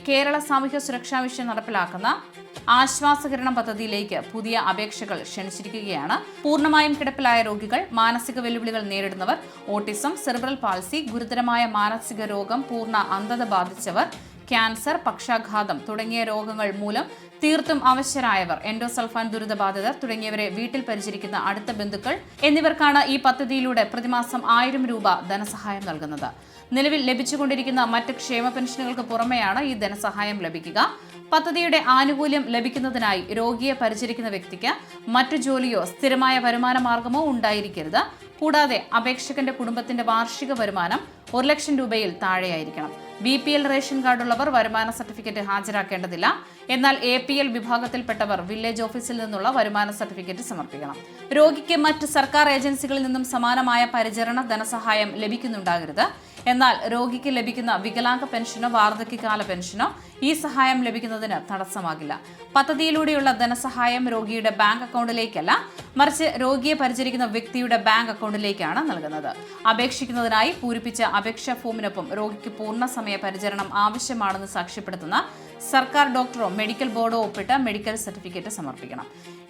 കേരള സാമൂഹ്യ സുരക്ഷാ മിഷൻ നടപ്പിലാക്കുന്ന ആശ്വാസകിരണം പദ്ധതിയിലേക്ക് പുതിയ അപേക്ഷകൾ ക്ഷണിച്ചിരിക്കുകയാണ്. പൂർണ്ണമായും കിടപ്പിലായ രോഗികൾ, മാനസിക വെല്ലുവിളികൾ നേരിടുന്നവർ, ഓട്ടിസം, സെറിബ്രൽ പാൾസി, ഗുരുതരമായ മാനസിക രോഗം, പൂർണ്ണ അന്ധത ബാധിച്ചവർ, ക്യാൻസർ, പക്ഷാഘാതം തുടങ്ങിയ രോഗങ്ങൾ മൂലം തീർത്തും അവശരായവർ, എൻഡോസൾഫാൻ ദുരിതബാധിതർ തുടങ്ങിയവരെ വീട്ടിൽ പരിചരിക്കുന്ന അടുത്ത ബന്ധുക്കൾ എന്നിവർക്കാണ് ഈ പദ്ധതിയിലൂടെ പ്രതിമാസം 1000 രൂപ ധനസഹായം നൽകുന്നത്. നിലവിൽ ലഭിച്ചുകൊണ്ടിരിക്കുന്ന മറ്റ് ക്ഷേമ പെൻഷനുകൾക്ക് പുറമെയാണ് ഈ ധനസഹായം ലഭിക്കുക. പദ്ധതിയുടെ ആനുകൂല്യം ലഭിക്കുന്നതിനായി രോഗിയെ പരിചരിക്കുന്ന വ്യക്തിക്ക് മറ്റു ജോലിയോ സ്ഥിരമായ വരുമാന മാർഗമോ ഉണ്ടായിരിക്കരുത്. കൂടാതെ അപേക്ഷകന്റെ കുടുംബത്തിന്റെ വാർഷിക വരുമാനം 1 ലക്ഷം രൂപയിൽ താഴെയായിരിക്കണം. BPL റേഷൻ കാർഡുള്ളവർ വരുമാന സർട്ടിഫിക്കറ്റ് ഹാജരാക്കേണ്ടതില്ല. എന്നാൽ APL വിഭാഗത്തിൽപ്പെട്ടവർ വില്ലേജ് ഓഫീസിൽ നിന്നുള്ള വരുമാന സർട്ടിഫിക്കറ്റ് സമർപ്പിക്കണം. രോഗിക്ക് മറ്റ് സർക്കാർ ഏജൻസികളിൽ നിന്നും സമാനമായ പരിചരണ ധനസഹായം ലഭിക്കുന്നുണ്ടാകരുത്. എന്നാൽ രോഗിക്ക് ലഭിക്കുന്ന വികലാംഗ പെൻഷനോ വാർദ്ധക്യകാല പെൻഷനോ ഈ സഹായം ലഭിക്കുന്നതിന് തടസ്സമാകില്ല. പദ്ധതിയിലൂടെയുള്ള ധനസഹായം രോഗിയുടെ ബാങ്ക് അക്കൗണ്ടിലേക്കല്ല, മറിച്ച് രോഗിയെ പരിചരിക്കുന്ന വ്യക്തിയുടെ ബാങ്ക് അക്കൗണ്ടിലേക്കാണ് നൽകുന്നത്. അപേക്ഷിക്കുന്നതിനായി പൂരിപ്പിച്ച അപേക്ഷാ ഫോമിനൊപ്പം രോഗിക്ക് പൂർണ്ണ സമയ പരിചരണം ആവശ്യമാണെന്ന് സാക്ഷ്യപ്പെടുത്തുന്ന സർക്കാർ ഡോക്ടറോ മെഡിക്കൽ ബോർഡോ ഒപ്പിട്ട് മെഡിക്കൽ സർട്ടിഫിക്കറ്റ് സമർപ്പിക്കണം.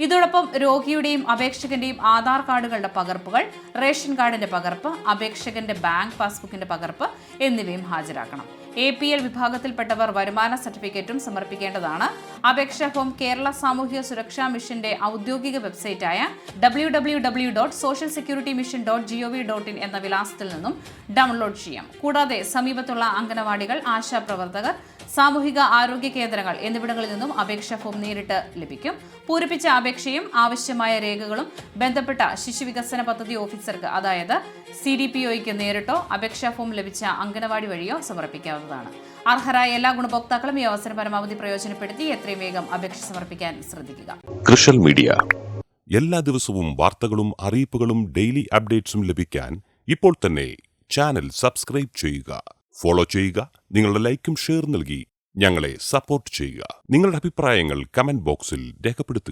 ഇതോടൊപ്പം രോഗിയുടെയും അപേക്ഷകന്റെയും ആധാർ കാർഡുകളുടെ പകർപ്പുകൾ, റേഷൻ കാർഡിന്റെ പകർപ്പ്, അപേക്ഷകന്റെ ബാങ്ക് പാസ്ബുക്കിന്റെ പകർപ്പ് എന്നിവയും ഹാജരാക്കണം. APL വിഭാഗത്തിൽപ്പെട്ടവർ വരുമാന സർട്ടിഫിക്കറ്റും സമർപ്പിക്കേണ്ടതാണ്. അപേക്ഷാ ഫോം കേരള സാമൂഹ്യ സുരക്ഷാ മിഷന്റെ ഔദ്യോഗിക വെബ്സൈറ്റായ www.socialsecuritymission.gov.in എന്ന വിലാസത്തിൽ നിന്നും ഡൗൺലോഡ് ചെയ്യാം. കൂടാതെ സമീപത്തുള്ള അംഗനവാടികൾ, ആശാപ്രവർത്തകർ, സാമൂഹിക ആരോഗ്യ കേന്ദ്രങ്ങൾ എന്നിവിടങ്ങളിൽ നിന്നും അപേക്ഷാ ഫോം നേരിട്ട് ലഭിക്കും. പൂരിപ്പിച്ച അപേക്ഷയും ആവശ്യമായ രേഖകളും ബന്ധപ്പെട്ട ശിശുവികസന പദ്ധതി ഓഫീസർക്ക്, അതായത് CDPOയ്ക്ക് നേരിട്ടോ അപേക്ഷാ ഫോം ലഭിച്ച അംഗനവാടി വഴിയോ സമർപ്പിക്കാവുന്നതാണ്. അർഹരായ എല്ലാ ഗുണഭോക്താക്കളും ഈ അവസരം പരമാവധി പ്രയോജനപ്പെടുത്തി എത്രയും വേഗം അപേക്ഷ സമർപ്പിക്കാൻ ശ്രദ്ധിക്കുക. കൃഷൽ മീഡിയ എല്ലാ ദിവസവും വാർത്തകളും അറിയിപ്പുകളും ഡെയിലി അപ്ഡേറ്റ്സും ലഭിക്കാൻ ഇപ്പോൾ തന്നെ ചാനൽ സബ്സ്ക്രൈബ് ചെയ്യുക, ഫോളോ ചെയ്യുക. നിങ്ങളുടെ ലൈക്കും ഷെയർ നൽകി ഞങ്ങളെ സപ്പോർട്ട് ചെയ്യുക. നിങ്ങളുടെ അഭിപ്രായങ്ങൾ കമന്റ് ബോക്സിൽ രേഖപ്പെടുത്തുക.